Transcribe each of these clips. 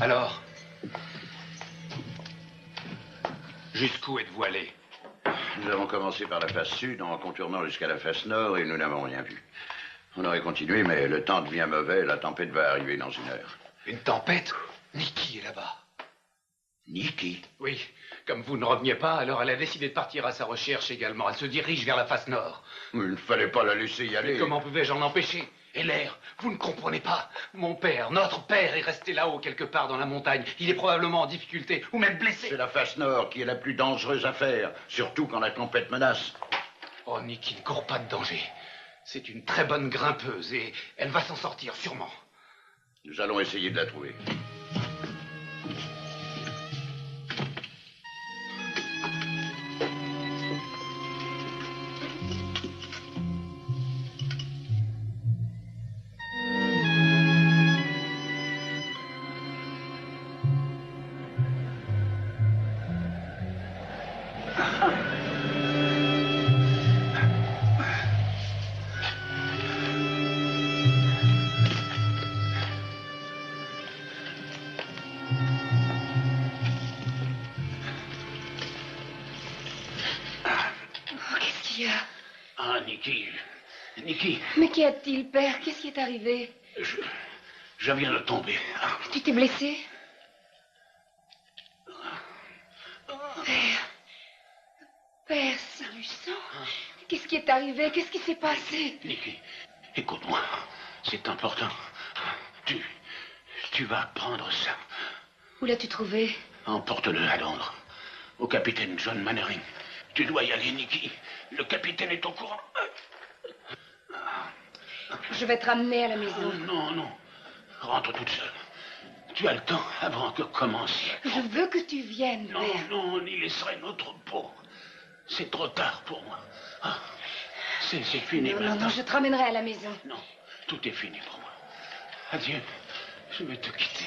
Alors? Jusqu'où êtes-vous allé? Nous avons commencé par la face sud en contournant jusqu'à la face nord et nous n'avons rien vu. On aurait continué, mais le temps devient mauvais. La tempête va arriver dans 1 heure. Une tempête? Nikki est là-bas. Nikki? Oui. Comme vous ne reveniez pas, alors elle a décidé de partir à sa recherche également. Elle se dirige vers la face nord. Il ne fallait pas la laisser y aller. Mais comment pouvais-je en empêcher? Et l'air, vous ne comprenez pas. Mon père, notre père est resté là-haut quelque part dans la montagne. Il est probablement en difficulté, ou même blessé. C'est la face nord qui est la plus dangereuse à faire, surtout quand la tempête menace. Oh, Nikki ne court pas de danger. C'est une très bonne grimpeuse et elle va s'en sortir, sûrement. Nous allons essayer de la trouver. Nikki. Mais qu'y a-t-il, père? Qu'est-ce qui est arrivé? Je viens de tomber. Tu t'es blessé? Père. Père Saint-Lucent. Qu'est-ce qui est arrivé? Qu'est-ce qui s'est passé? Nikki, écoute-moi. C'est important. Tu vas prendre ça. Où l'as-tu trouvé? Emporte-le à Londres. Au capitaine John Mannering. Tu dois y aller, Nikki. Le capitaine est au courant. Je vais te ramener à la maison. Non. Rentre toute seule. Tu as le temps avant que commence. Je veux que tu viennes, père. Non, on y laisserait notre peau. C'est trop tard pour moi. C'est fini maintenant. Non, je te ramènerai à la maison. Non, tout est fini pour moi. Adieu. Je vais te quitter.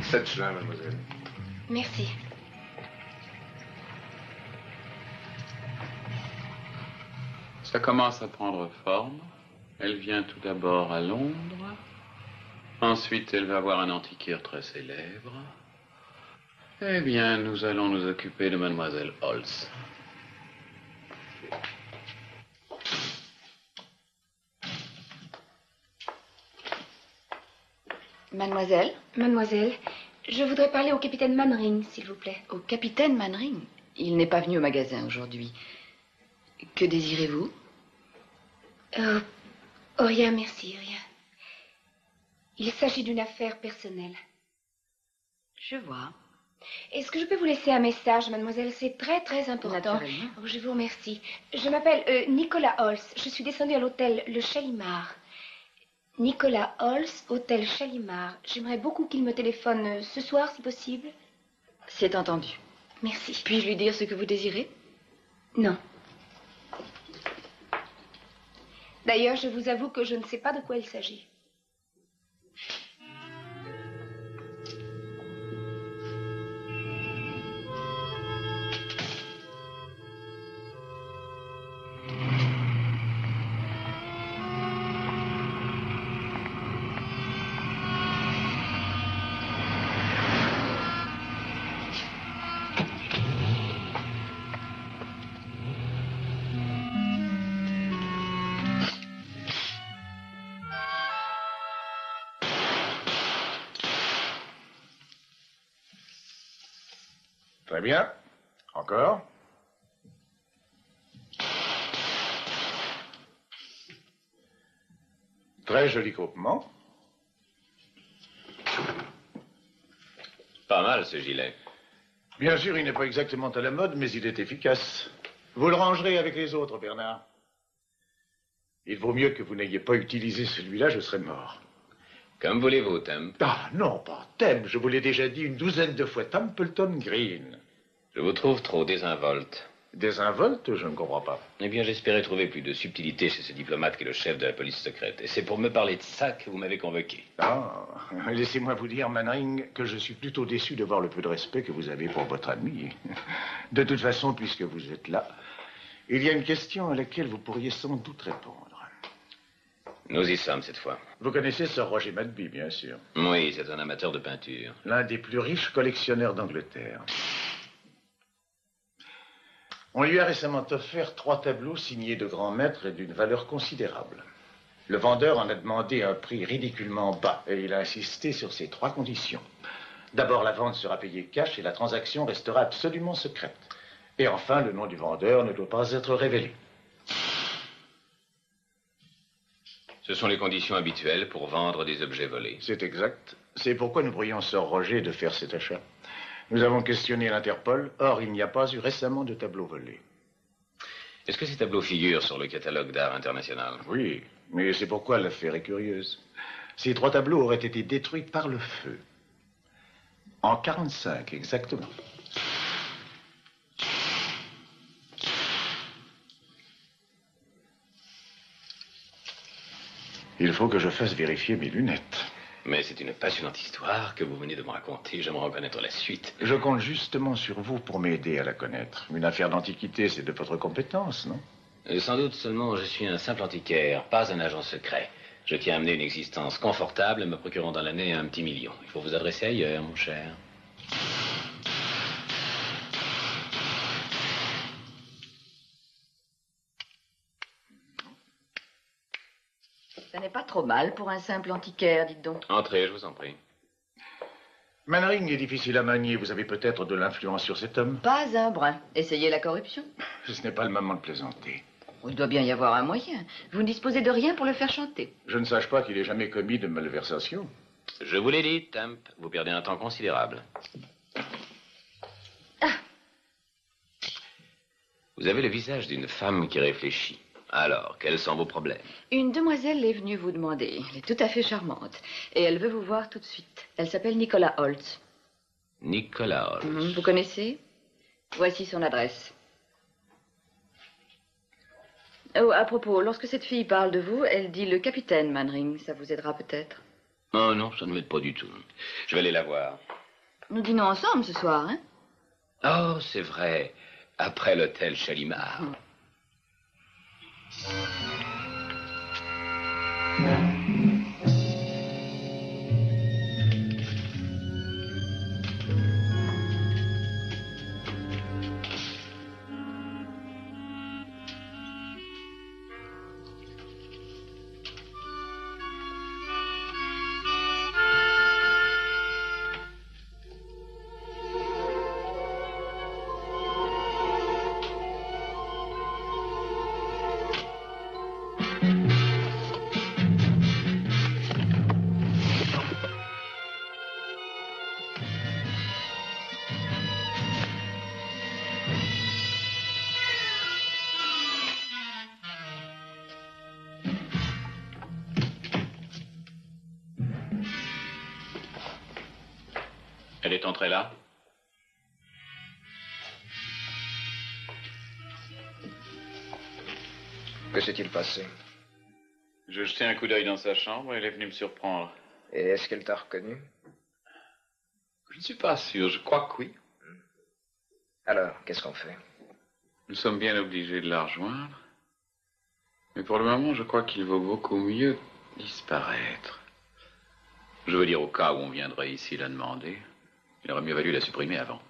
Faites cela, mademoiselle. Merci. Ça commence à prendre forme. Elle vient tout d'abord à Londres. Ensuite, elle va voir un antiquaire très célèbre. Eh bien, nous allons nous occuper de mademoiselle Holtz. Mademoiselle? Mademoiselle, je voudrais parler au capitaine Mannering, s'il vous plaît. Au capitaine Mannering? Il n'est pas venu au magasin aujourd'hui. Que désirez-vous? Oh, rien, merci, rien. Il s'agit d'une affaire personnelle. Je vois. Est-ce que je peux vous laisser un message, mademoiselle? C'est très, très important. Naturellement. Oh, je vous remercie. Je m'appelle Nicolas Holz. Je suis descendue à l'hôtel Le Chalimard. Nicolas Holz, hôtel Chalimard. J'aimerais beaucoup qu'il me téléphone ce soir, si possible. C'est entendu. Merci. Puis-je lui dire ce que vous désirez? Non. D'ailleurs, je vous avoue que je ne sais pas de quoi il s'agit. Très bien. Encore. Très joli groupement. Pas mal, ce gilet. Bien sûr, il n'est pas exactement à la mode, mais il est efficace. Vous le rangerez avec les autres, Bernard. Il vaut mieux que vous n'ayez pas utilisé celui-là, je serais mort. Comme voulez-vous, Temp. Ah, non, pas Thème. Je vous l'ai déjà dit une douzaine de fois. Templeton Green. Je vous trouve trop désinvolte. Désinvolte, je ne comprends pas. Eh bien, j'espérais trouver plus de subtilité chez ce diplomate qui est le chef de la police secrète. Et c'est pour me parler de ça que vous m'avez convoqué. Ah, laissez-moi vous dire, Mannering, que je suis plutôt déçu de voir le peu de respect que vous avez pour votre ami. De toute façon, puisque vous êtes là, il y a une question à laquelle vous pourriez sans doute répondre. Nous y sommes cette fois. Vous connaissez Sir Roger Maltby, bien sûr. Oui, c'est un amateur de peinture. L'un des plus riches collectionneurs d'Angleterre. On lui a récemment offert 3 tableaux signés de grands maîtres et d'une valeur considérable. Le vendeur en a demandé un prix ridiculement bas et il a insisté sur ces 3 conditions. D'abord, la vente sera payée cash et la transaction restera absolument secrète. Et enfin, le nom du vendeur ne doit pas être révélé. Ce sont les conditions habituelles pour vendre des objets volés. C'est exact. C'est pourquoi nous prions Sir Roger de faire cet achat. Nous avons questionné l'Interpol. Or, il n'y a pas eu récemment de tableaux volés. Est-ce que ces tableaux figurent sur le catalogue d'art international? Oui, mais c'est pourquoi l'affaire est curieuse. Ces 3 tableaux auraient été détruits par le feu. En 1945, exactement. Il faut que je fasse vérifier mes lunettes. Mais c'est une passionnante histoire que vous venez de me raconter. J'aimerais en connaître la suite. Je compte justement sur vous pour m'aider à la connaître. Une affaire d'antiquité, c'est de votre compétence, non? Sans doute seulement je suis un simple antiquaire, pas un agent secret. Je tiens à mener une existence confortable, me procurant dans l'année un petit million. Il faut vous adresser ailleurs, mon cher. Ça n'est pas trop mal pour un simple antiquaire, dites donc. Entrez, je vous en prie. Mannering est difficile à manier. Vous avez peut-être de l'influence sur cet homme? Pas un brin. Essayez la corruption. Ce n'est pas le moment de plaisanter. Il doit bien y avoir un moyen. Vous ne disposez de rien pour le faire chanter. Je ne sache pas qu'il ait jamais commis de malversation. Je vous l'ai dit, Temp, vous perdez un temps considérable. Ah. Vous avez le visage d'une femme qui réfléchit. Alors, quels sont vos problèmes? Une demoiselle est venue vous demander. Elle est tout à fait charmante. Et elle veut vous voir tout de suite. Elle s'appelle Nicolas Holz. Nicolas Holz. Vous connaissez? Voici son adresse. Oh, à propos, lorsque cette fille parle de vous, elle dit le capitaine Mannering. Ça vous aidera peut-être. Oh non, ça ne m'aide pas du tout. Je vais aller la voir. Nous dînons ensemble ce soir, hein? Oh, c'est vrai. Après l'hôtel Chalimard. est entré là? Que s'est-il passé? Je jetais un coup d'œil dans sa chambre et elle est venue me surprendre. Et est-ce qu'elle t'a reconnu? Je ne suis pas sûr, je crois que oui. Alors, qu'est-ce qu'on fait? Nous sommes bien obligés de la rejoindre. Mais pour le moment, je crois qu'il vaut beaucoup mieux disparaître. Je veux dire, au cas où on viendrait ici la demander, il aurait mieux valu la supprimer avant.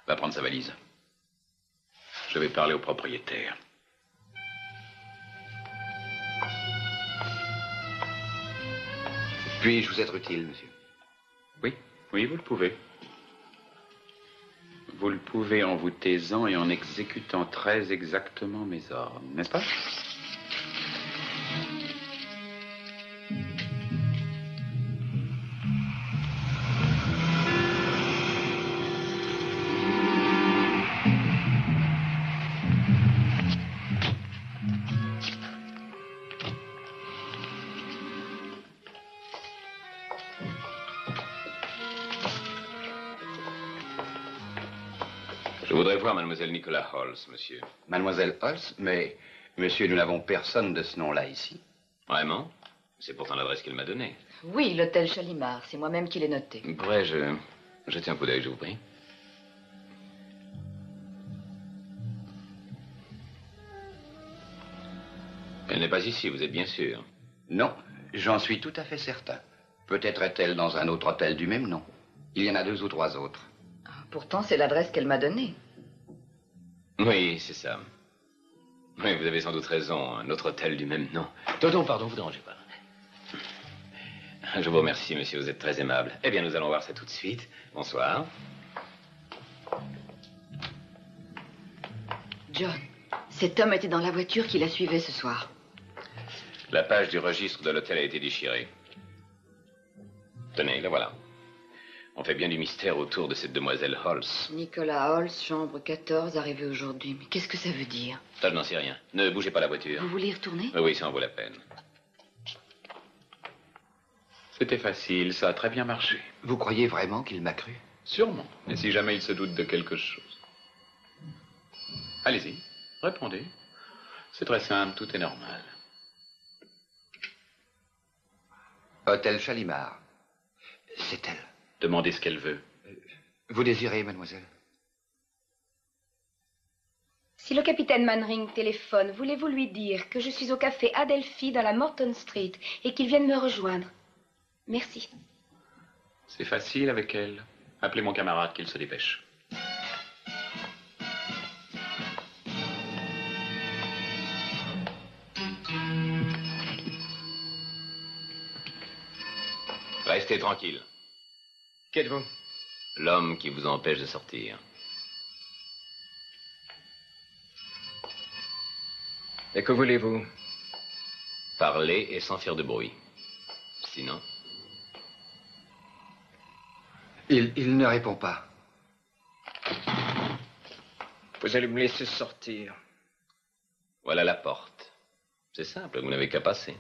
Va prendre sa valise. Je vais parler au propriétaire. Puis-je vous être utile, monsieur? Oui, oui, vous le pouvez. Vous le pouvez en vous taisant et en exécutant très exactement mes ordres, n'est-ce pas? Je voudrais voir mademoiselle Nicolas Holmes, monsieur. Mademoiselle Holmes? Mais, monsieur, nous n'avons personne de ce nom-là ici. Vraiment? C'est pourtant l'adresse qu'elle m'a donnée. Oui, l'hôtel Chalimard. C'est moi-même qui l'ai noté. Pourrais-je jeter un coup d'œil, je vous prie? Elle n'est pas ici, vous êtes bien sûr? Non, j'en suis tout à fait certain. Peut-être est-elle dans un autre hôtel du même nom. Il y en a 2 ou 3 autres. Pourtant, c'est l'adresse qu'elle m'a donnée. Oui, c'est ça. Oui, vous avez sans doute raison. Un autre hôtel du même nom. Tonton, pardon, vous dérangez pas. Je vous remercie, monsieur, vous êtes très aimable. Eh bien, nous allons voir ça tout de suite. Bonsoir. John, cet homme était dans la voiture qui la suivait ce soir. La page du registre de l'hôtel a été déchirée. Tenez, la voilà. On fait bien du mystère autour de cette demoiselle Holmes. Nicolas Holmes, chambre 14, arrivé aujourd'hui. Mais qu'est-ce que ça veut dire? Ça, je n'en sais rien. Ne bougez pas la voiture. Vous voulez y retourner? Oui, ça en vaut la peine. C'était facile, ça a très bien marché. Vous croyez vraiment qu'il m'a cru? Sûrement. Et si jamais il se doute de quelque chose. Allez-y, répondez. C'est très simple, tout est normal. Hôtel Chalimard. C'est elle. Demandez ce qu'elle veut. Vous désirez, mademoiselle? Si le capitaine Mannering téléphone, voulez-vous lui dire que je suis au café Adelphi dans la Morton Street et qu'il vienne me rejoindre? Merci. C'est facile avec elle. Appelez mon camarade qu'il se dépêche. Restez tranquille. Qui êtes-vous? L'homme qui vous empêche de sortir. Et que voulez-vous? Parler et sans faire de bruit. Sinon... Il ne répond pas. Vous allez me laisser sortir. Voilà la porte. C'est simple, vous n'avez qu'à passer.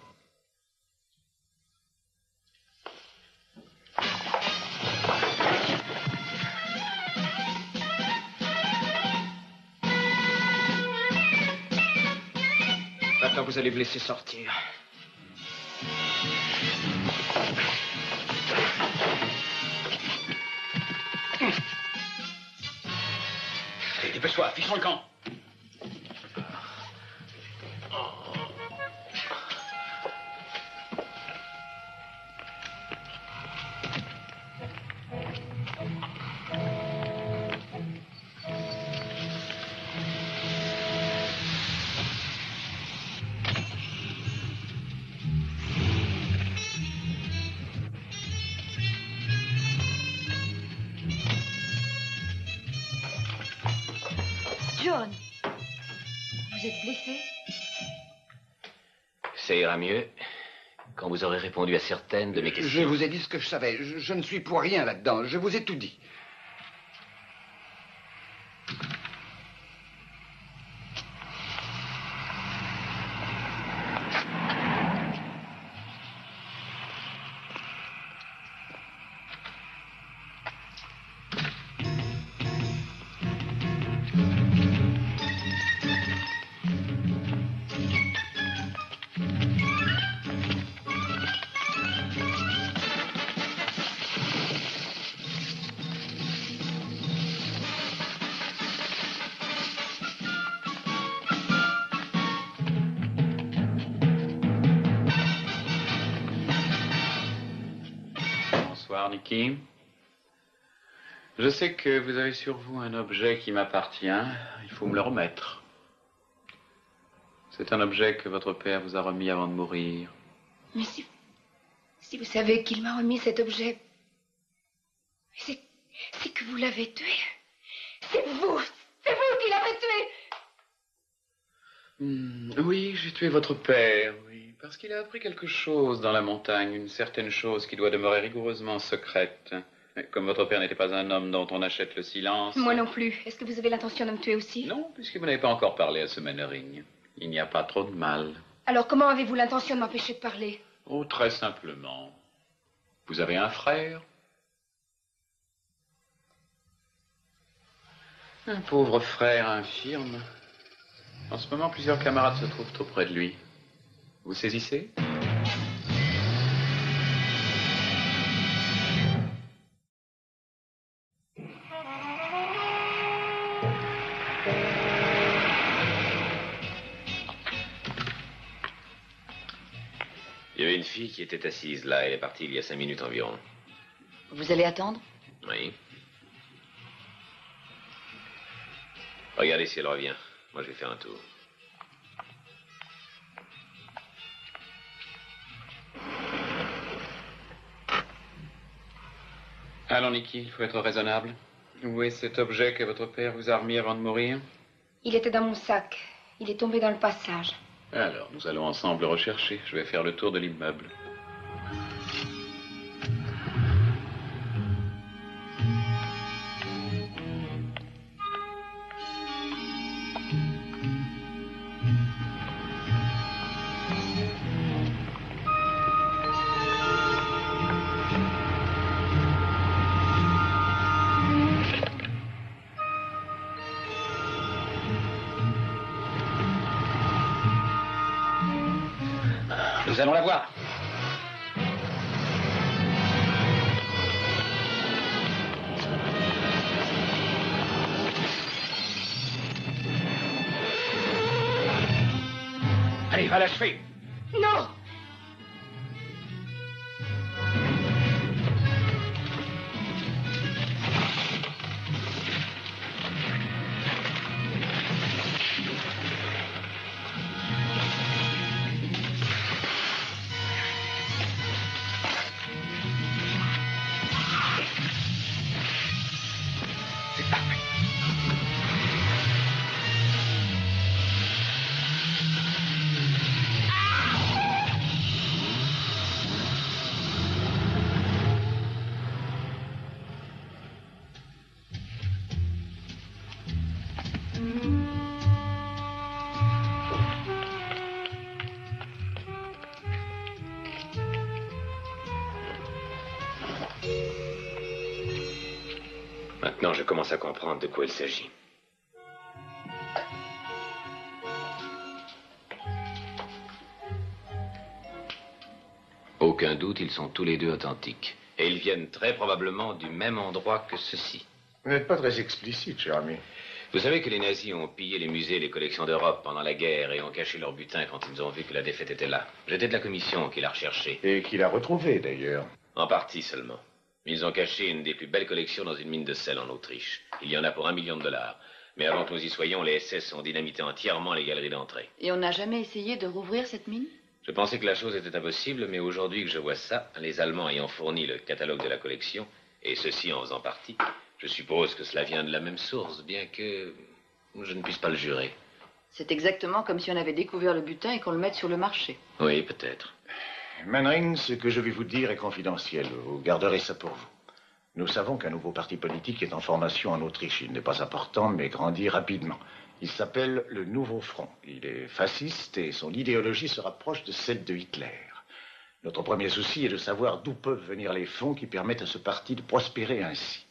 Maintenant, vous allez me laisser sortir. Allez, dépêche-toi, fiche le camp. John, vous êtes blessé? Ça ira mieux quand vous aurez répondu à certaines de mes questions. Je vous ai dit ce que je savais. Je ne suis pour rien là-dedans. Je vous ai tout dit. Bonsoir, Nicky. Je sais que vous avez sur vous un objet qui m'appartient. Il faut me le remettre. C'est un objet que votre père vous a remis avant de mourir. Mais si vous savez qu'il m'a remis cet objet, c'est que vous l'avez tué. C'est vous qui l'avez tué. Oui, j'ai tué votre père, oui, parce qu'il a appris quelque chose dans la montagne, une certaine chose qui doit demeurer rigoureusement secrète. Comme votre père n'était pas un homme dont on achète le silence... Moi non plus. Est-ce que vous avez l'intention de me tuer aussi? Non, puisque vous n'avez pas encore parlé à ce Mannering. Il n'y a pas trop de mal. Alors comment avez-vous l'intention de m'empêcher de parler? Oh, très simplement. Vous avez un frère? Un pauvre frère infirme. En ce moment, plusieurs camarades se trouvent auprès de lui. Vous saisissez? Il y avait une fille qui était assise là. Elle est partie il y a 5 minutes environ. Vous allez attendre? Oui. Regardez si elle revient. Moi, je vais faire un tour. Allons, Nicky, il faut être raisonnable. Où est cet objet que votre père vous a remis avant de mourir? Il était dans mon sac. Il est tombé dans le passage. Alors, nous allons ensemble le rechercher. Je vais faire le tour de l'immeuble. Nous allons la voir. Allez, va l'achever. Non! Maintenant, je commence à comprendre de quoi il s'agit. Aucun doute, ils sont tous les deux authentiques. Et ils viennent très probablement du même endroit que ceci. Vous n'êtes pas très explicite, cher ami. Vous savez que les nazis ont pillé les musées et les collections d'Europe pendant la guerre et ont caché leur butin quand ils ont vu que la défaite était là. J'étais de la commission qui l'a recherché. Et qui l'a retrouvé, d'ailleurs. En partie seulement. Ils ont caché une des plus belles collections dans une mine de sel en Autriche. Il y en a pour $1 million. Mais avant que nous y soyons, les SS ont dynamité entièrement les galeries d'entrée. Et on n'a jamais essayé de rouvrir cette mine? Je pensais que la chose était impossible, mais aujourd'hui que je vois ça, les Allemands ayant fourni le catalogue de la collection, et ceci en faisant partie, je suppose que cela vient de la même source, bien que je ne puisse pas le jurer. C'est exactement comme si on avait découvert le butin et qu'on le mette sur le marché. Oui, peut-être. Mannering, ce que je vais vous dire est confidentiel. Vous garderez ça pour vous. Nous savons qu'un nouveau parti politique est en formation en Autriche. Il n'est pas important, mais grandit rapidement. Il s'appelle le Nouveau Front. Il est fasciste et son idéologie se rapproche de celle de Hitler. Notre premier souci est de savoir d'où peuvent venir les fonds qui permettent à ce parti de prospérer ainsi.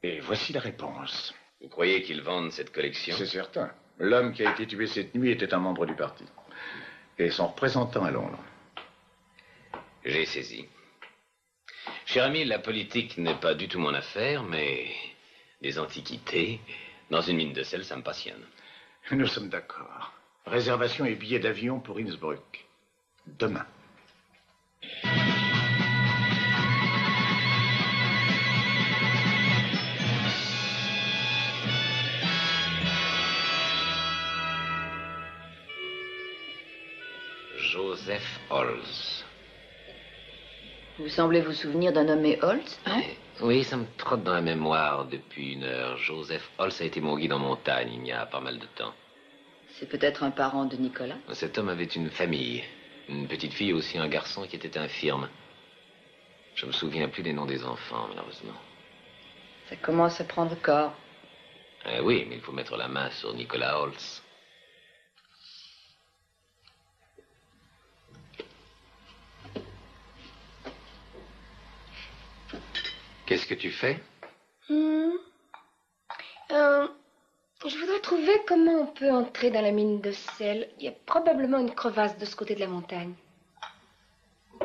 Et voici la réponse. Vous croyez qu'ils vendent cette collection? C'est certain. L'homme qui a été tué cette nuit était un membre du parti. Et son représentant à Londres. J'ai saisi. Cher ami, la politique n'est pas du tout mon affaire, mais les antiquités, dans une mine de sel, ça me passionne. Nous sommes d'accord. Réservation et billets d'avion pour Innsbruck. Demain. Joseph Holz. Vous semblez vous souvenir d'un nommé Holtz, hein? Oui, ça me trotte dans la mémoire depuis 1 heure. Joseph Holz a été mon guide en montagne il y a pas mal de temps. C'est peut-être un parent de Nicolas? Cet homme avait une famille. Une petite fille et aussi un garçon qui était infirme. Je me souviens plus des noms des enfants, malheureusement. Ça commence à prendre corps. Oui, mais il faut mettre la main sur Nicolas Holz. Qu'est-ce que tu fais? Je voudrais trouver comment on peut entrer dans la mine de sel. Il y a probablement une crevasse de ce côté de la montagne.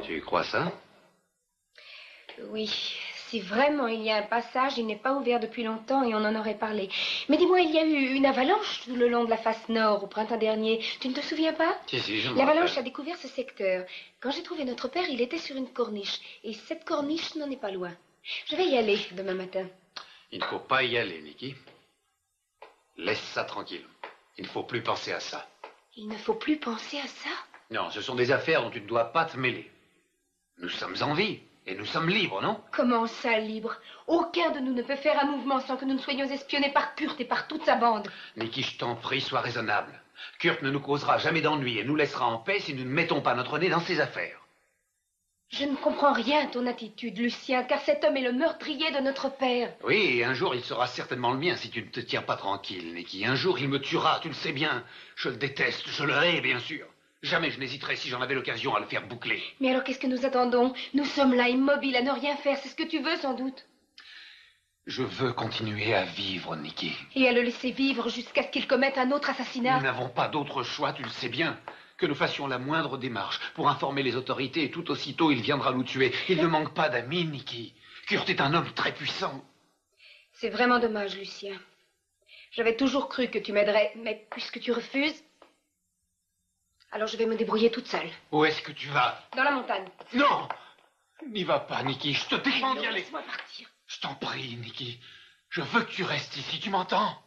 Tu crois ça? Oui, si vraiment il y a un passage, il n'est pas ouvert depuis longtemps et on en aurait parlé. Mais dis-moi, il y a eu une avalanche tout le long de la face nord au printemps dernier. Tu ne te souviens pas? Si, je me L'avalanche rappelle. a découvert ce secteur. Quand j'ai trouvé notre père, il était sur une corniche. Et cette corniche n'en est pas loin. Je vais y aller demain matin. Il ne faut pas y aller, Nikki. Laisse ça tranquille. Il ne faut plus penser à ça. Il ne faut plus penser à ça? Non, ce sont des affaires dont tu ne dois pas te mêler. Nous sommes en vie et nous sommes libres, non? Comment ça, libre? Aucun de nous ne peut faire un mouvement sans que nous ne soyons espionnés par Kurt et par toute sa bande. Nikki, je t'en prie, sois raisonnable. Kurt ne nous causera jamais d'ennui et nous laissera en paix si nous ne mettons pas notre nez dans ses affaires. Je ne comprends rien à ton attitude, Lucien, car cet homme est le meurtrier de notre père. Oui, et un jour il sera certainement le mien si tu ne te tiens pas tranquille, Nikki. Un jour il me tuera, tu le sais bien. Je le déteste, je le hais, bien sûr. Jamais je n'hésiterais si j'en avais l'occasion à le faire boucler. Mais alors qu'est-ce que nous attendons? Nous sommes là, immobiles, à ne rien faire. C'est ce que tu veux, sans doute. Je veux continuer à vivre, Nikki. Et à le laisser vivre jusqu'à ce qu'il commette un autre assassinat. Nous n'avons pas d'autre choix, tu le sais bien. Que nous fassions la moindre démarche pour informer les autorités et tout aussitôt il viendra nous tuer. Il ne manque pas d'amis, Nikki. Kurt est un homme très puissant. C'est vraiment dommage, Lucien. J'avais toujours cru que tu m'aiderais, mais puisque tu refuses, alors je vais me débrouiller toute seule. Où est-ce que tu vas? Dans la montagne. Non! N'y va pas, Nikki. Je te défends d'y aller. Laisse-moi partir. Je t'en prie, Nikki. Je veux que tu restes ici, tu m'entends?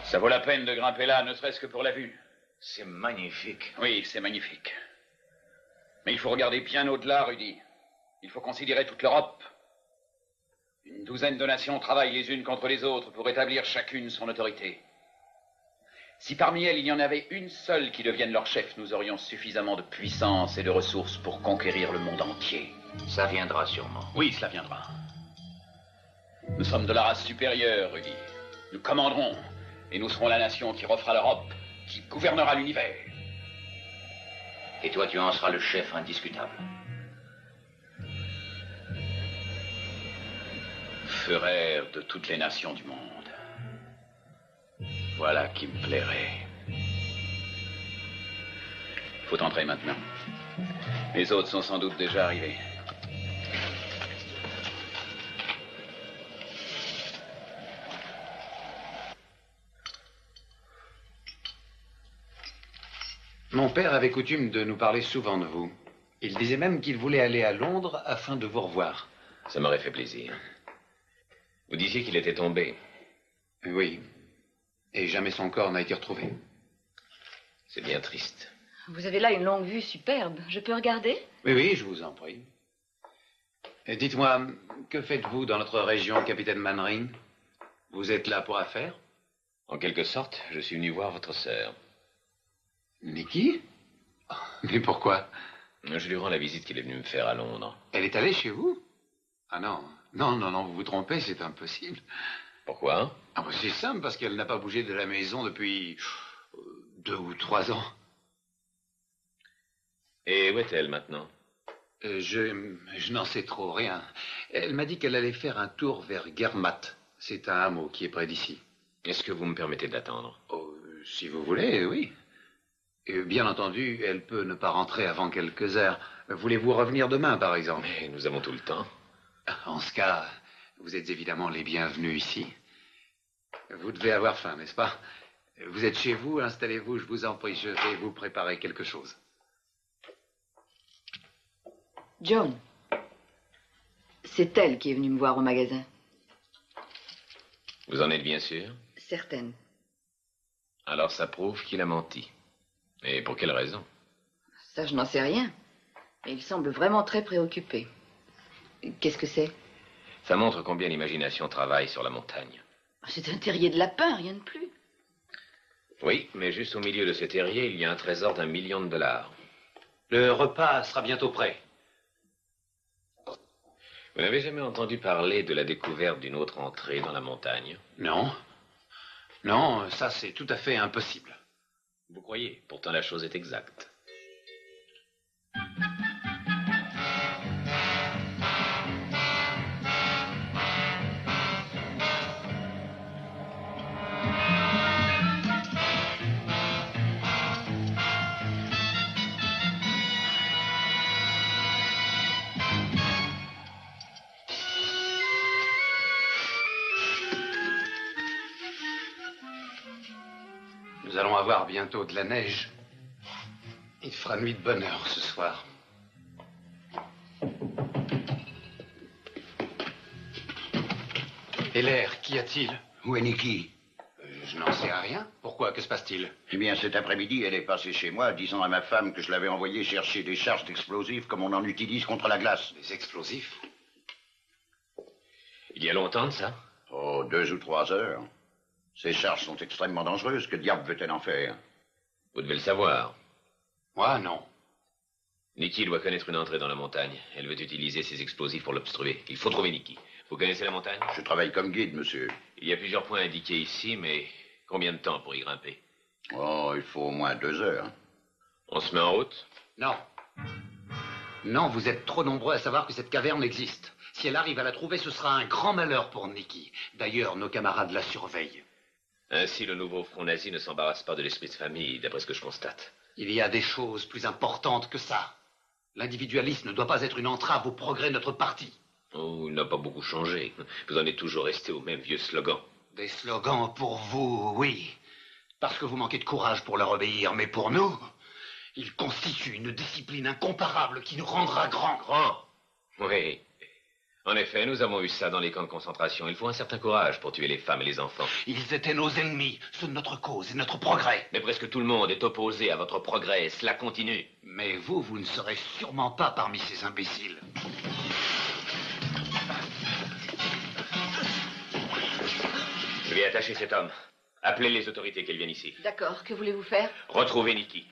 Ça vaut la peine de grimper là, ne serait-ce que pour la vue. C'est magnifique. Oui, c'est magnifique. Mais il faut regarder bien au-delà, Rudy. Il faut considérer toute l'Europe. Une douzaine de nations travaillent les unes contre les autres pour établir chacune son autorité. Si parmi elles il y en avait une seule qui devienne leur chef, nous aurions suffisamment de puissance et de ressources pour conquérir le monde entier. Ça viendra sûrement. Oui, cela viendra. Nous sommes de la race supérieure, Rudy. Nous commanderons, et nous serons la nation qui refera l'Europe, qui gouvernera l'univers. Et toi, tu en seras le chef indiscutable. Frère de toutes les nations du monde. Voilà qui me plairait. Faut entrer maintenant. Les autres sont sans doute déjà arrivés. Mon père avait coutume de nous parler souvent de vous. Il disait même qu'il voulait aller à Londres afin de vous revoir. Ça m'aurait fait plaisir. Vous disiez qu'il était tombé. Oui. Et jamais son corps n'a été retrouvé. C'est bien triste. Vous avez là une longue vue superbe. Je peux regarder? Oui, oui, je vous en prie. Et dites-moi, que faites-vous dans notre région, capitaine Mannering? Vous êtes là pour affaires? En quelque sorte, je suis venu voir votre sœur. Nikki? Mais pourquoi? Je lui rends la visite qu'il est venu me faire à Londres. Elle est allée chez vous? Ah non, non, vous vous trompez, c'est impossible. Pourquoi? Ah, bah, c'est simple, parce qu'elle n'a pas bougé de la maison depuis 2 ou 3 ans. Et où est-elle maintenant? Je n'en sais trop rien. Elle m'a dit qu'elle allait faire un tour vers Guermantes. C'est un hameau qui est près d'ici. Est-ce que vous me permettez d'attendre? Oh, si vous voulez, oui. Et bien entendu, elle peut ne pas rentrer avant quelques heures. Voulez-vous revenir demain, par exemple? Mais nous avons tout le temps. En ce cas, vous êtes évidemment les bienvenus ici. Vous devez avoir faim, n'est-ce pas? Vous êtes chez vous, installez-vous, je vous en prie, je vais vous préparer quelque chose. Joan, c'est elle qui est venue me voir au magasin. Vous en êtes bien sûr? Certaine. Alors ça prouve qu'il a menti. Et pour quelle raison? Ça, je n'en sais rien. Mais il semble vraiment très préoccupé. Qu'est-ce que c'est? Ça montre combien l'imagination travaille sur la montagne. C'est un terrier de lapin, rien de plus. Oui, mais juste au milieu de ce terrier, il y a un trésor d'1 million de dollars. Le repas sera bientôt prêt. Vous n'avez jamais entendu parler de la découverte d'une autre entrée dans la montagne? Non. Non, ça c'est tout à fait impossible. Vous croyez? Pourtant la chose est exacte. Nous allons avoir bientôt de la neige. Il fera nuit de bonheur ce soir. Et l'air, qu'y a-t-il? Où est Nikki? Je n'en sais rien. Pourquoi? Que se passe-t-il? Eh bien, cet après-midi, elle est passée chez moi, disant à ma femme que je l'avais envoyée chercher des charges d'explosifs comme on en utilise contre la glace. Des explosifs? Il y a longtemps de ça? Oh, 2 ou 3 heures. Ces charges sont extrêmement dangereuses. Que diable veut-elle en faire? Vous devez le savoir. Moi, non. Nikki doit connaître une entrée dans la montagne. Elle veut utiliser ses explosifs pour l'obstruer. Il faut trouver Nikki. Vous connaissez la montagne? Je travaille comme guide, monsieur. Il y a plusieurs points indiqués ici, mais combien de temps pour y grimper? Oh, il faut au moins 2 heures. On se met en route? Non. Non, vous êtes trop nombreux à savoir que cette caverne existe. Si elle arrive à la trouver, ce sera un grand malheur pour Nikki. D'ailleurs, nos camarades la surveillent. Ainsi, le nouveau front nazi ne s'embarrasse pas de l'esprit de famille, d'après ce que je constate. Il y a des choses plus importantes que ça. L'individualisme ne doit pas être une entrave au progrès de notre parti. Oh, il n'a pas beaucoup changé. Vous en êtes toujours resté au même vieux slogan. Des slogans pour vous, oui. Parce que vous manquez de courage pour leur obéir. Mais pour nous, il constitue une discipline incomparable qui nous rendra grands. Grand? Oui. En effet, nous avons eu ça dans les camps de concentration. Il faut un certain courage pour tuer les femmes et les enfants. Ils étaient nos ennemis, ceux de notre cause et de notre progrès. Mais presque tout le monde est opposé à votre progrès. Cela continue. Mais vous ne serez sûrement pas parmi ces imbéciles. Je vais attacher cet homme. Appelez les autorités qu'elles viennent ici. D'accord, que voulez-vous faire? Retrouvez Nikki.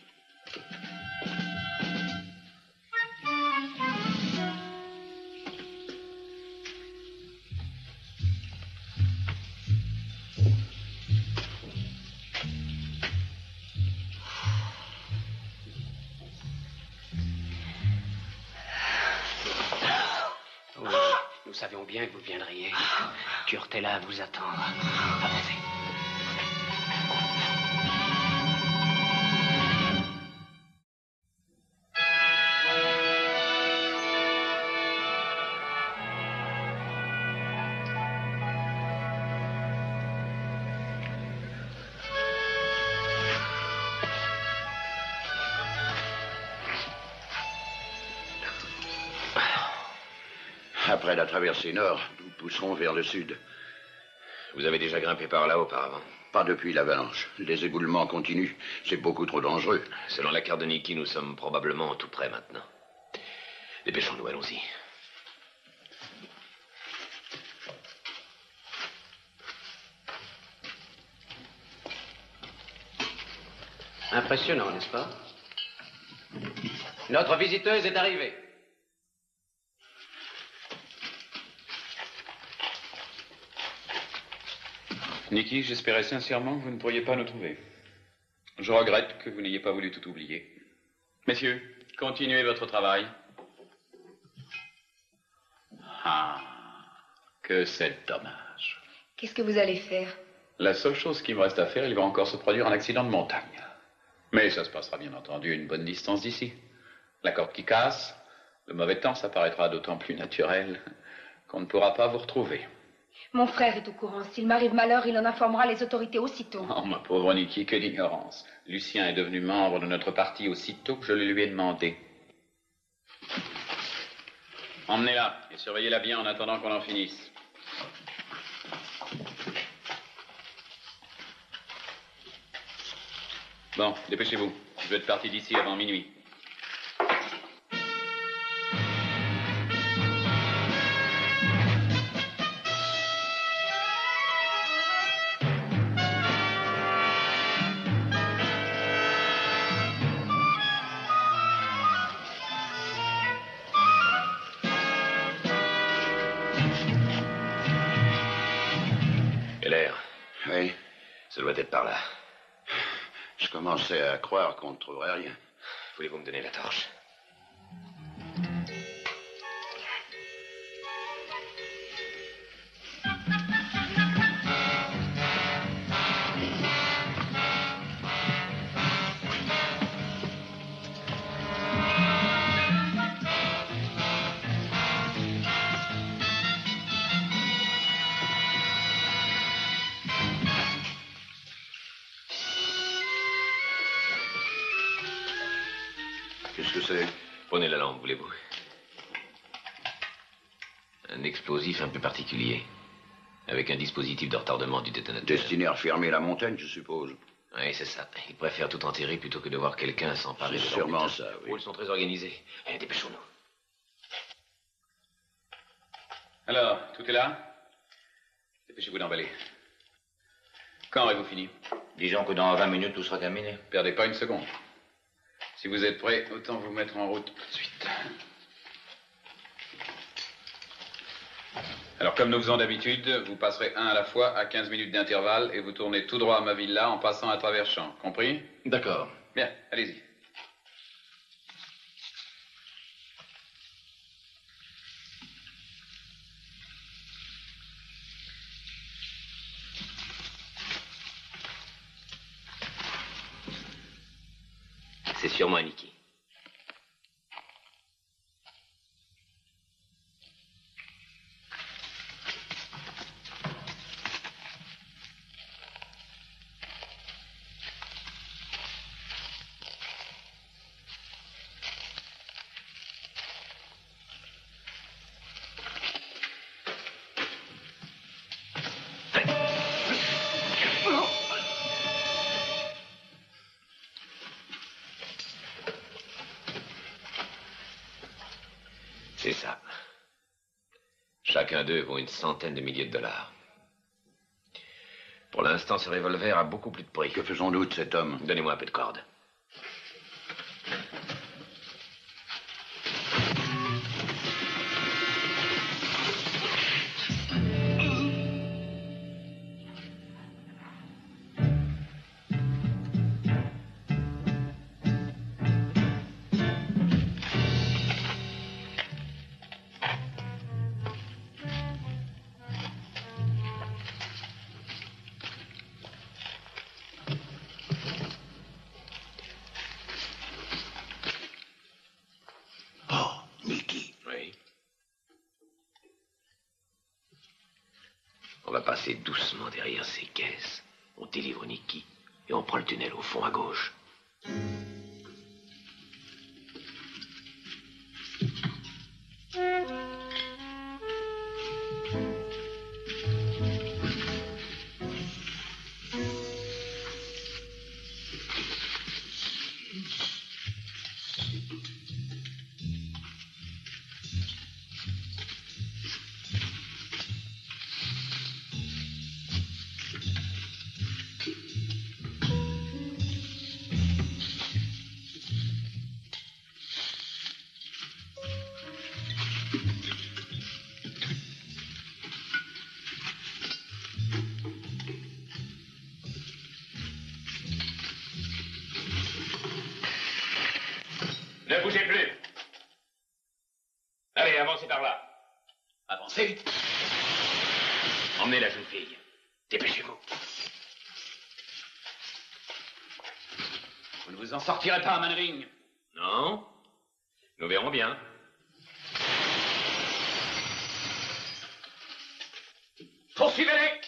Nous savions bien que vous viendriez. Kurt est là à vous attendre. Avancez. Après la traversée nord, nous pousserons vers le sud. Vous avez déjà grimpé par là auparavant? Pas depuis l'avalanche. Les éboulements continuent. C'est beaucoup trop dangereux. Selon la carte de Nikki, nous sommes probablement tout près maintenant. Dépêchons-nous, allons-y. Impressionnant, n'est-ce pas? Notre visiteuse est arrivée. Nikki, j'espérais sincèrement que vous ne pourriez pas nous trouver. Je regrette que vous n'ayez pas voulu tout oublier. Messieurs, continuez votre travail. Ah, que c'est dommage. Qu'est-ce que vous allez faire? La seule chose qui me reste à faire, il va encore se produire un accident de montagne. Mais ça se passera bien entendu à une bonne distance d'ici. La corde qui casse, le mauvais temps, ça paraîtra d'autant plus naturel qu'on ne pourra pas vous retrouver. Mon frère est au courant. S'il m'arrive malheur, il en informera les autorités aussitôt. Oh, ma pauvre Niki, que d'ignorance. Lucien est devenu membre de notre parti aussitôt que je le lui ai demandé. Emmenez-la et surveillez-la bien en attendant qu'on en finisse. Bon, dépêchez-vous. Je vais être parti d'ici avant minuit. Oui. Ça doit être par là. Je commençais à croire qu'on ne trouverait rien. Voulez-vous me donner la torche? Qu'est-ce que c'est? Prenez la lampe, voulez-vous? Un explosif un peu particulier, avec un dispositif de retardement du détonateur. Destiné à refermer la montagne, je suppose. Oui, c'est ça. Ils préfèrent tout enterrer plutôt que de voir quelqu'un s'emparer de C'est leur sûrement butin. ça, oui. Oh, ils sont très organisés. Allez, dépêchons-nous. Alors, tout est là? Dépêchez-vous d'emballer. Quand aurez-vous fini? Disons que dans 20 minutes, tout sera terminé. Perdez pas une seconde. Si vous êtes prêts, autant vous mettre en route tout de suite. Alors, comme nous faisons d'habitude, vous passerez un à la fois à 15 minutes d'intervalle et vous tournez tout droit à ma villa en passant à travers champs. Compris? D'accord. Bien, allez-y. C'est sûrement Niki. C'est ça. Chacun d'eux vaut une centaine de milliers de dollars. Pour l'instant, ce revolver a beaucoup plus de prix. Que faisons-nous de cet homme? Donnez-moi un peu de corde. On va passer doucement derrière ces caisses. On délivre Niki et on prend le tunnel au fond à gauche. Ne bougez plus. Allez, avancez par là. Avancez. Emmenez la jeune fille. Dépêchez-vous. Vous ne vous en sortirez pas, Mannering. Non? Nous verrons bien. Poursuivez-les!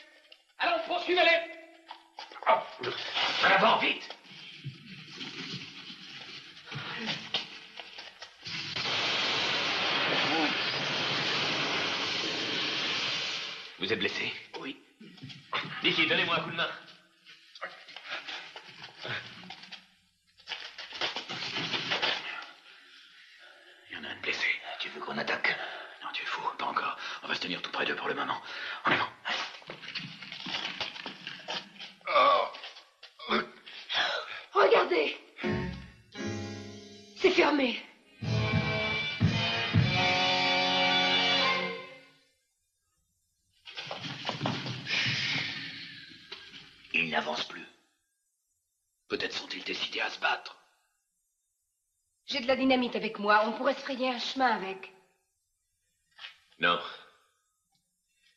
Allons, poursuivez-les! Oh, à l'avant, vite! Vous êtes blessé? Oui. Nicky, donnez-moi un coup de main. Il y en a un de blessé. Tu veux qu'on attaque? Non, tu es fou, pas encore. On va se tenir tout près d'eux pour le moment. En avant. Regardez. C'est fermé. Ils n'avancent plus. Peut-être sont-ils décidés à se battre. J'ai de la dynamite avec moi. On pourrait se frayer un chemin avec. Non.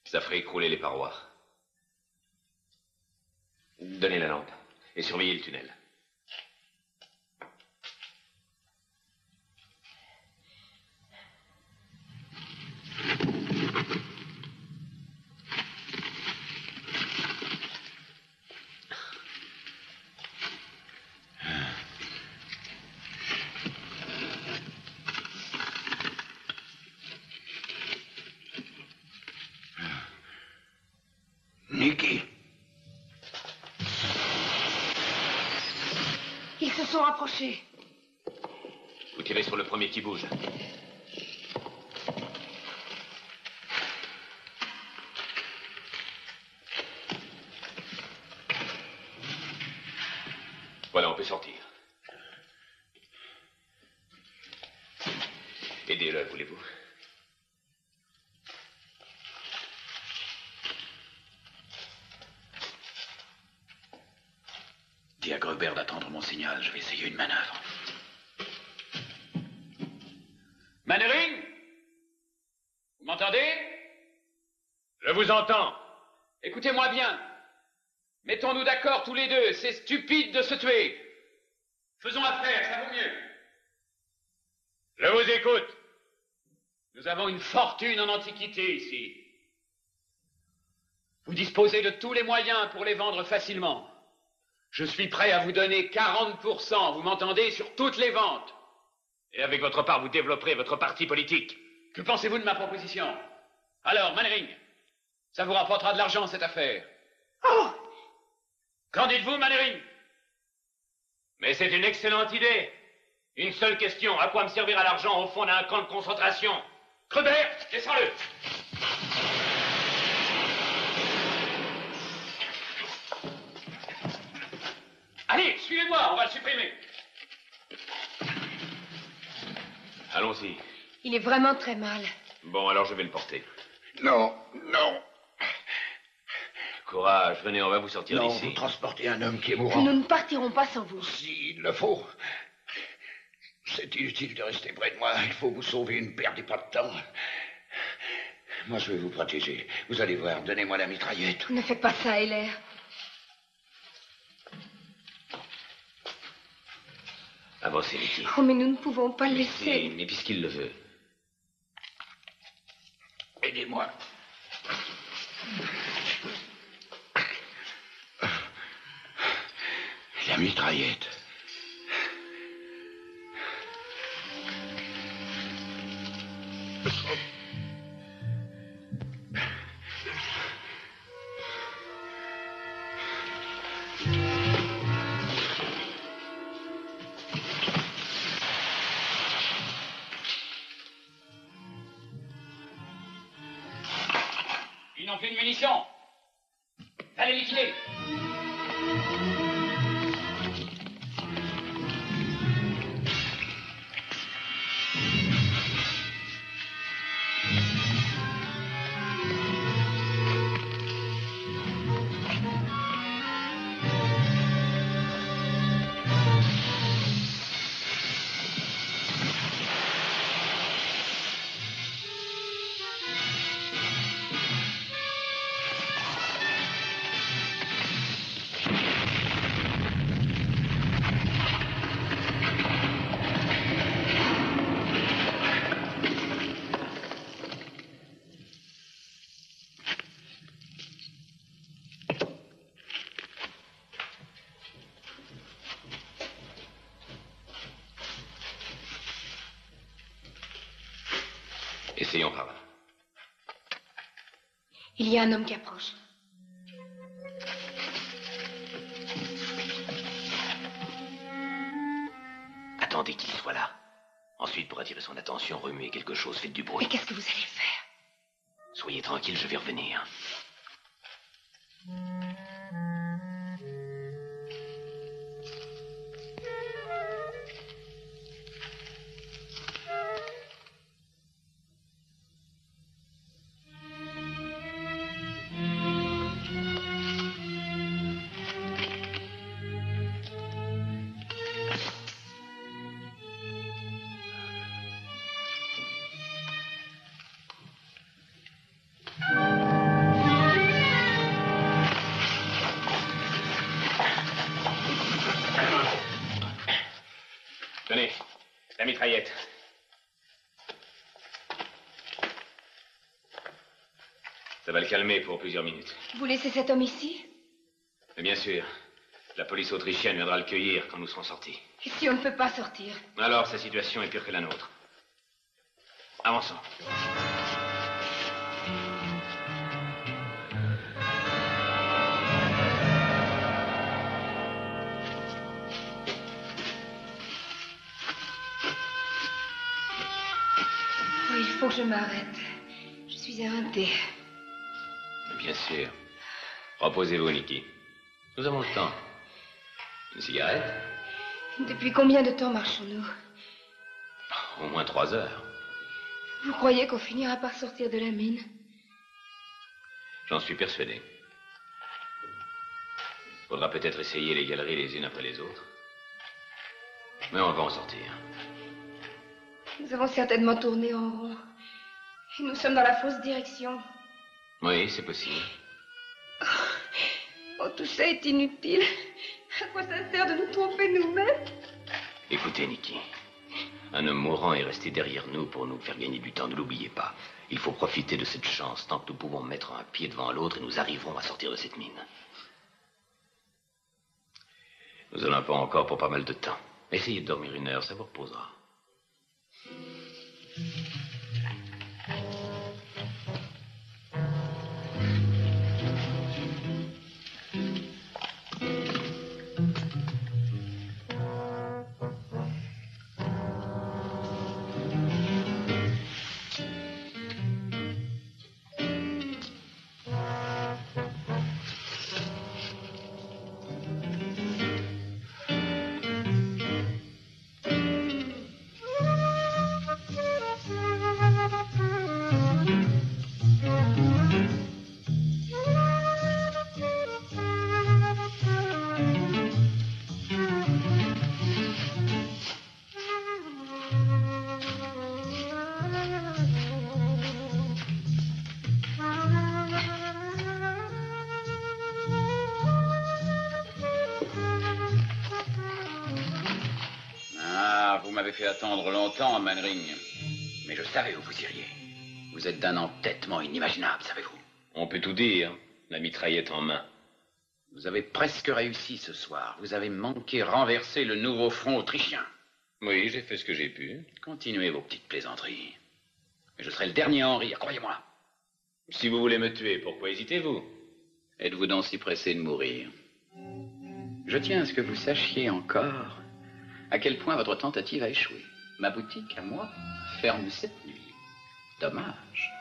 Ça ferait écrouler les parois. Donnez la lampe et surveillez le tunnel. Nicky. Ils se sont rapprochés. Vous tirez sur le premier qui bouge. Voilà, on peut sortir. Aidez-le, voulez-vous? Dis à Gruber d'attendre mon signal. Je vais essayer une manœuvre. Mannering? Vous m'entendez? Je vous entends. Écoutez-moi bien. Mettons-nous d'accord tous les deux. C'est stupide de se tuer. Faisons affaire, ça vaut mieux. Je vous écoute. Nous avons une fortune en antiquité ici. Vous disposez de tous les moyens pour les vendre facilement. Je suis prêt à vous donner 40%, vous m'entendez, sur toutes les ventes. Et avec votre part, vous développerez votre parti politique. Que pensez-vous de ma proposition? Alors, Mannering, ça vous rapportera de l'argent, cette affaire. Oh! Qu'en dites-vous, Mannering? Mais c'est une excellente idée. Une seule question, à quoi me servira l'argent au fond d'un camp de concentration? Gruber, descends-le. Allez, suivez-moi, on va le supprimer. Allons-y. Il est vraiment très mal. Bon, alors je vais le porter. Non, non. Courage, venez, on va vous sortir Non, d'ici. vous transportez un homme qui est mourant. Nous ne partirons pas sans vous. S'il le faut. C'est inutile de rester près de moi. Il faut vous sauver, ne perdez pas de temps. Moi, je vais vous protéger. Vous allez voir, donnez-moi la mitraillette. Ne faites pas ça, Heller. Avancez, Nicky. Oh, mais nous ne pouvons pas le laisser. Mais puisqu'il le veut. Aidez-moi. La mitraillette. Ils n'ont plus de munitions. Allez liquider. Essayons par là. Il y a un homme qui approche. Attendez qu'il soit là. Ensuite, pour attirer son attention, remuez quelque chose, faites du bruit. Mais qu'est-ce que vous allez faire? Soyez tranquille, je vais revenir. Tenez, la mitraillette. Ça va le calmer pour plusieurs minutes. Vous laissez cet homme ici? Mais bien sûr, la police autrichienne viendra le cueillir quand nous serons sortis. Et si on ne peut pas sortir? Alors sa situation est pire que la nôtre. Avançons. Oui, il faut que je m'arrête. Je suis éreintée. Bien sûr. Reposez-vous, Nikki. Nous avons le temps. Une cigarette? Depuis combien de temps marchons-nous? Au moins 3 heures. Vous croyez qu'on finira par sortir de la mine? J'en suis persuadé. Faudra peut-être essayer les galeries les unes après les autres. Mais on va en sortir. Nous avons certainement tourné en rond. Et nous sommes dans la fausse direction. Oui, c'est possible. Oh, tout ça est inutile. À quoi ça sert de nous tromper nous-mêmes? Écoutez, Nikki. Un homme mourant est resté derrière nous pour nous faire gagner du temps. Ne l'oubliez pas. Il faut profiter de cette chance tant que nous pouvons mettre un pied devant l'autre et nous arriverons à sortir de cette mine. Nous allons pas encore pour pas mal de temps. Essayez de dormir 1 heure, ça vous reposera. Fait attendre longtemps, Mannering. Mais je savais où vous iriez. Vous êtes d'un entêtement inimaginable, savez-vous? On peut tout dire, la mitraillette en main. Vous avez presque réussi ce soir. Vous avez manqué renverser le nouveau front autrichien. Oui, j'ai fait ce que j'ai pu. Continuez vos petites plaisanteries. Mais je serai le dernier à en rire, croyez-moi. Si vous voulez me tuer, pourquoi hésitez-vous? Êtes-vous donc si pressé de mourir? Je tiens à ce que vous sachiez encore à quel point votre tentative a échoué. Ma boutique, à moi, ferme cette nuit. Dommage.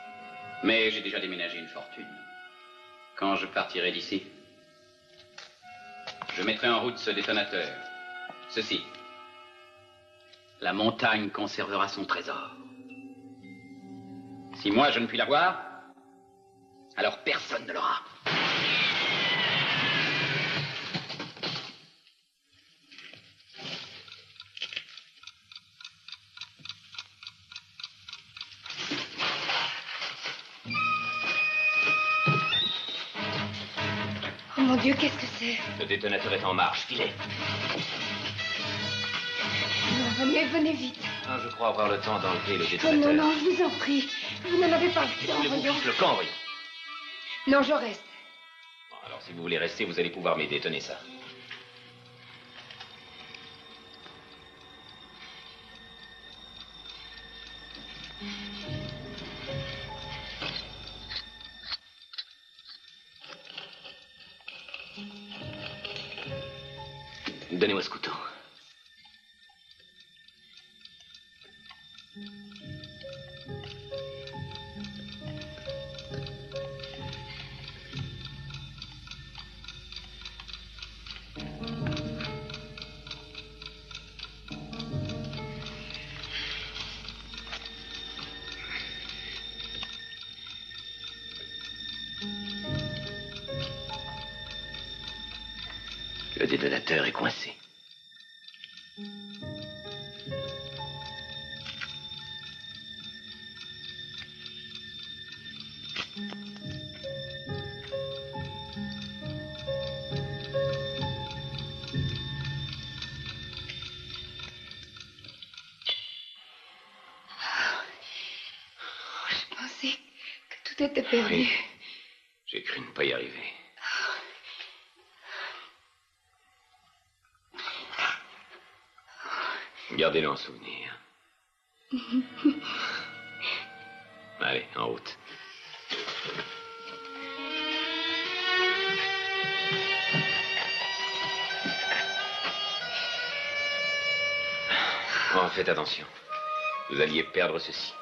Mais j'ai déjà déménagé une fortune. Quand je partirai d'ici, je mettrai en route ce détonateur. Ceci. La montagne conservera son trésor. Si moi je ne puis l'avoir, alors personne ne l'aura. Oh mon Dieu, qu'est-ce que c'est? Le détonateur est en marche, filez. Non, venez vite. Ah, je crois avoir le temps d'enlever le Oh détonateur. non, je vous en prie. Vous n'en avez pas le temps, Voulez-vous voyons. que je le camp, voyons? Non, je reste. Bon, alors, si vous voulez rester, vous allez pouvoir m'aider. Tenez ça. Donnez-moi ce couteau. Le détonateur est coincé. Je pensais que tout était perdu. Oui. J'ai cru ne pas y arriver. Gardez-le en souvenir. Allez, en route. Oh, faites attention. Vous alliez perdre ceci.